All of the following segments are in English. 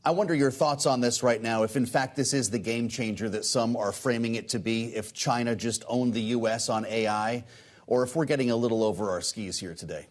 I wonder your thoughts on this right now. If, in fact, this is the game changer that some are framing it to be, if China just owned the U.S. on AI, or if we're getting a little over our skis here today.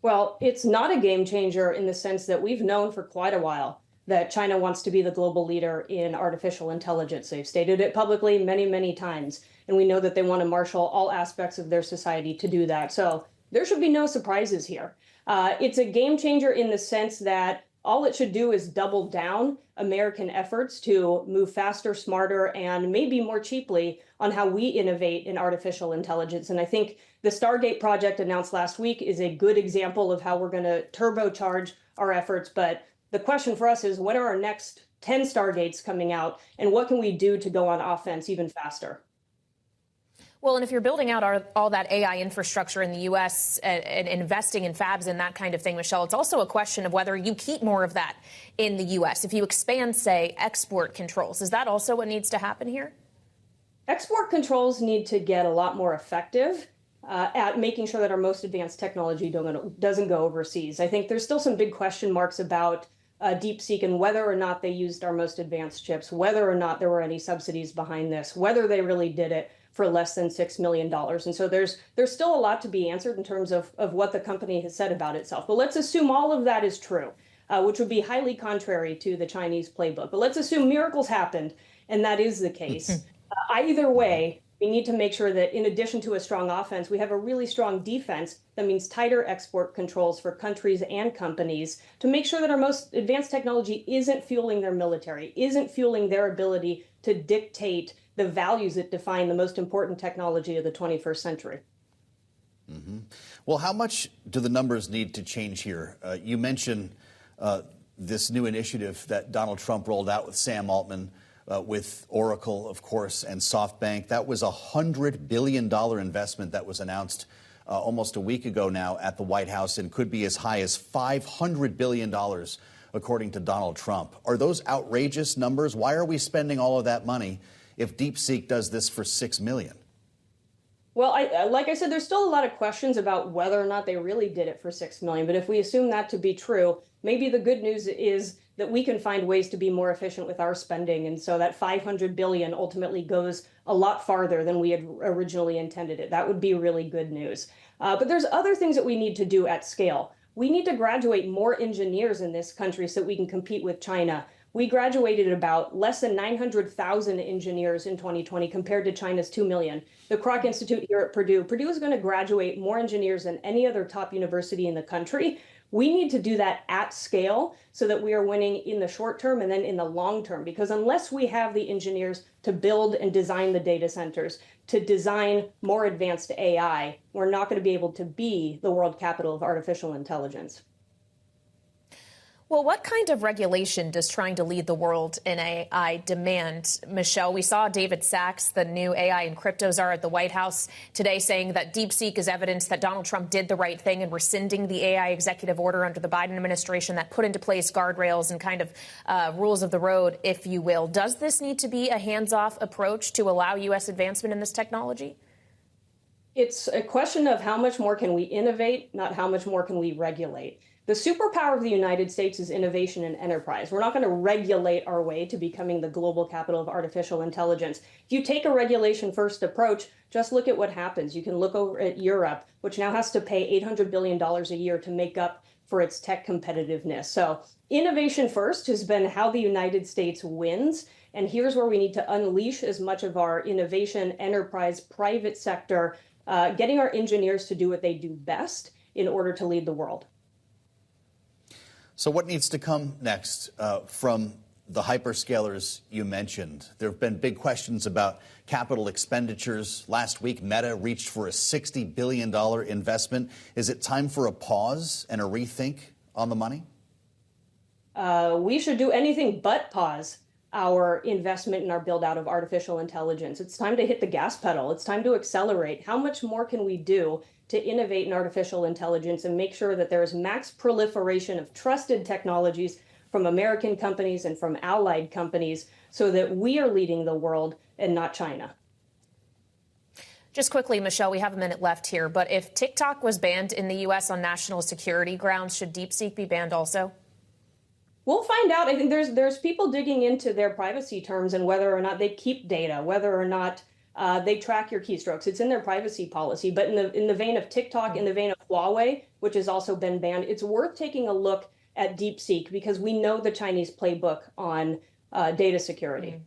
Well, it's not a game changer in the sense that we've known for quite a while that China wants to be the global leader in artificial intelligence. They've stated it publicly many, many times, and we know that they want to marshal all aspects of their society to do that. So there should be no surprises here. It's a game changer in the sense that all it should do is double down American efforts to move faster, smarter, and maybe more cheaply on how we innovate in artificial intelligence. And I think the Stargate project announced last week is a good example of how we're going to turbocharge our efforts. But the question for us is, when are our next 10 Stargates coming out, and what can we do to go on offense even faster? Well, and if you're building out all that AI infrastructure in the U.S. and investing in fabs and that kind of thing, Michelle, it's also a question of whether you keep more of that in the U.S. If you expand, say, export controls, is that also what needs to happen here? Export controls need to get a lot more effective at making sure that our most advanced technology doesn't go overseas. I think there's still some big question marks about DeepSeek and whether or not they used our most advanced chips, whether or not there were any subsidies behind this, whether they really did it for less than $6 million. And so there's still a lot to be answered in terms of what the company has said about itself. But let's assume all of that is true, which would be highly contrary to the Chinese playbook. But let's assume miracles happened, and that is the case. Either way, we need to make sure that in addition to a strong offense, we have a really strong defense. That means tighter export controls for countries and companies to make sure that our most advanced technology isn't fueling their military, isn't fueling their ability to dictate the values that define the most important technology of the 21st century. Mm-hmm. Well, how much do the numbers need to change here? You mentioned this new initiative that Donald Trump rolled out with Sam Altman, with Oracle, of course, and SoftBank. That was a $100 billion investment that was announced almost a week ago now at the White House, and could be as high as $500 billion, according to Donald Trump. Are those outrageous numbers? Why are we spending all of that money if DeepSeek does this for $6 million? Well, like I said, there's still a lot of questions about whether or not they really did it for $6 million. But if we assume that to be true, maybe the good news is that we can find ways to be more efficient with our spending. And so that $500 billion ultimately goes a lot farther than we had originally intended it. That would be really good news. But there's other things that we need to do at scale. We need to graduate more engineers in this country so we can compete with China. We graduated about less than 900,000 engineers in 2020 compared to China's 2 million. The Krach Institute here at Purdue is going to graduate more engineers than any other top university in the country. We need to do that at scale so that we are winning in the short term and then in the long term, because unless we have the engineers to build and design the data centers, to design more advanced AI, we're not going to be able to be the world capital of artificial intelligence. Well, what kind of regulation does trying to lead the world in AI demand, Michelle? We saw David Sachs, the new AI and crypto czar at the White House today, saying that DeepSeek is evidence that Donald Trump did the right thing in rescinding the AI executive order under the Biden administration that put into place guardrails and kind of rules of the road, if you will. Does this need to be a hands-off approach to allow U.S. advancement in this technology? It's a question of how much more can we innovate, not how much more can we regulate. The superpower of the United States is innovation and enterprise. We're not going to regulate our way to becoming the global capital of artificial intelligence. If you take a regulation-first approach, just look at what happens. You can look over at Europe, which now has to pay $800 billion a year to make up for its tech competitiveness. So innovation first has been how the United States wins. And here's where we need to unleash as much of our innovation, enterprise, private sector, getting our engineers to do what they do best in order to lead the world. So what needs to come next from the hyperscalers you mentioned? There have been big questions about capital expenditures. Last week, Meta reached for a $60 billion investment. Is it time for a pause and a rethink on the money? We should do anything but pause our investment in our build out of artificial intelligence. It's time to hit the gas pedal. It's time to accelerate. How much more can we do to innovate in artificial intelligence and make sure that there is max proliferation of trusted technologies from American companies and from allied companies so that we are leading the world and not China? Just quickly, Michelle, we have a minute left here, but if TikTok was banned in the U.S. on national security grounds, should DeepSeek be banned also? We'll find out. I think there's people digging into their privacy terms and whether or not they keep data, whether or not they track your keystrokes. It's in their privacy policy. But in the vein of TikTok, in the vein of Huawei, which has also been banned, it's worth taking a look at DeepSeek because we know the Chinese playbook on data security.